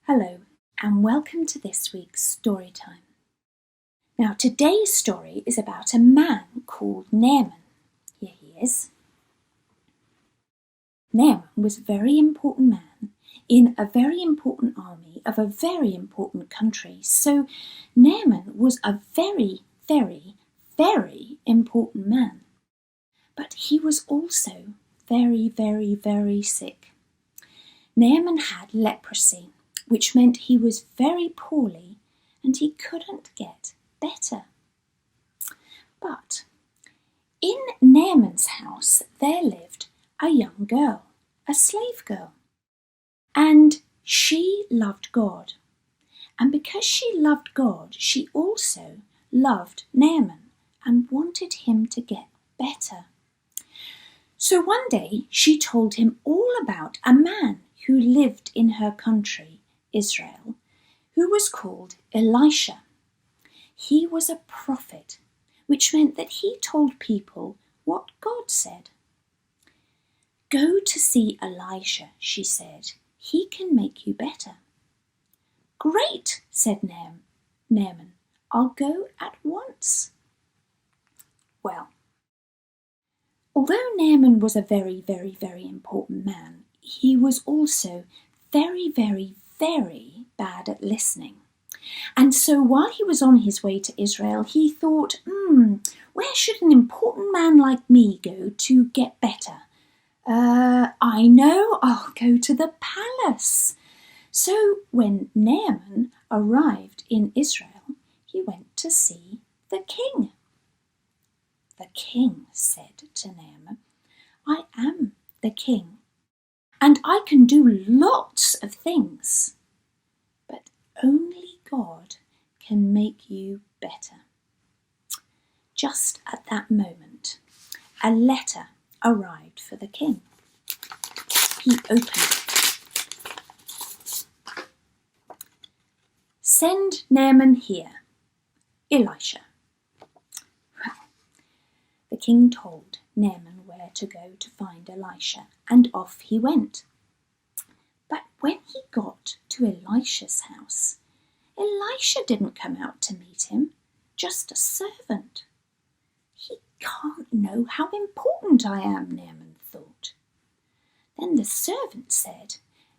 Hello, and welcome to this week's story time. Now, today's story is about a man called Naaman. Here he is. Naaman was a very important man in a very important army of a very important country. So Naaman was a very, very, very important man. But he was also very, very, very sick. Naaman had leprosy, which meant he was very poorly and he couldn't get better. But in Naaman's house there lived a young girl, a slave girl, and she loved God. And because she loved God, she also loved Naaman and wanted him to get better. So one day she told him all about a man who lived in her country, Israel, who was called Elisha. He was a prophet, which meant that he told people what God said. "Go to see Elisha," she said. "He can make you better." "Great," said Naaman. "I'll go at once." Well, although Naaman was a very, very, very important man, he was also very, very, very bad at listening. And so while he was on his way to Israel, he thought, where should an important man like me go to get better? I know, I'll go to the palace. So when Naaman arrived in Israel, he went to see the king. The king said to Naaman, "I am the king, and I can do lots of things, but only God can make you better." Just at that moment, a letter arrived for the king. He opened it. "Send Naaman here, Elisha." The king told Naaman where to go to find Elisha, and off he went. But when he got to Elisha's house, Elisha didn't come out to meet him, just a servant. "He can't know how important I am," Naaman thought. Then the servant said,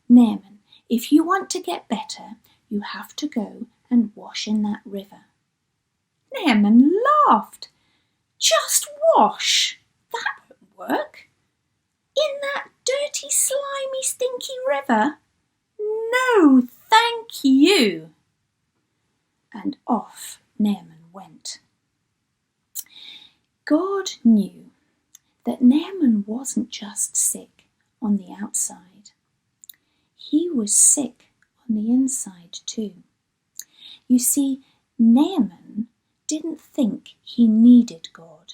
"Naaman, if you want to get better, you have to go and wash in that river." Naaman laughed. "Just wash? That won't work. In that dirty, slimy, stinky river? No, thank you." And off Naaman went. God knew that Naaman wasn't just sick on the outside. He was sick on the inside too. You see, Naaman didn't think he needed God.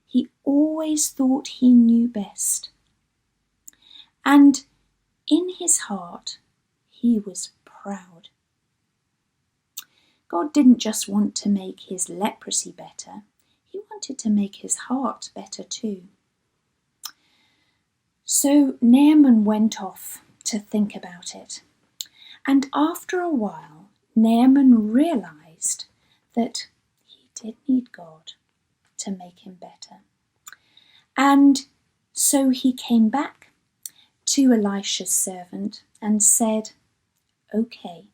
He always thought he knew best. And in his heart, he was proud. God didn't just want to make his leprosy better, he wanted to make his heart better too. So Naaman went off to think about it. And after a while, Naaman realized that he did need God to make him better. And so he came back to Elisha's servant and said, "Okay,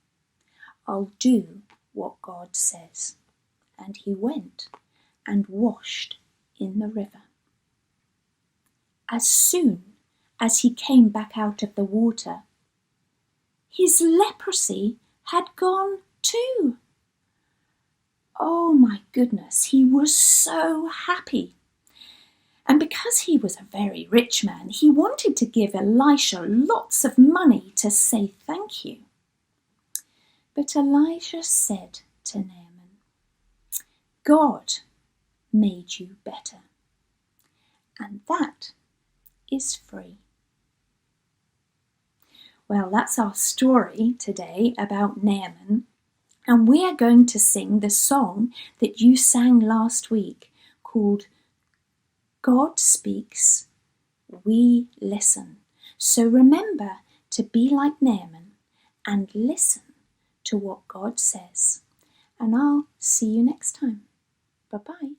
I'll do what God says." And he went and washed in the river. As soon as he came back out of the water, his leprosy had gone too. Oh my goodness, he was so happy. And because he was a very rich man, he wanted to give Elisha lots of money to say thank you. But Elisha said to Naaman, "God made you better, and that is free." Well, that's our story today about Naaman, and we are going to sing the song that you sang last week called "God Speaks, We Listen." So remember to be like Naaman and listen to what God says. And I'll see you next time. Bye-bye.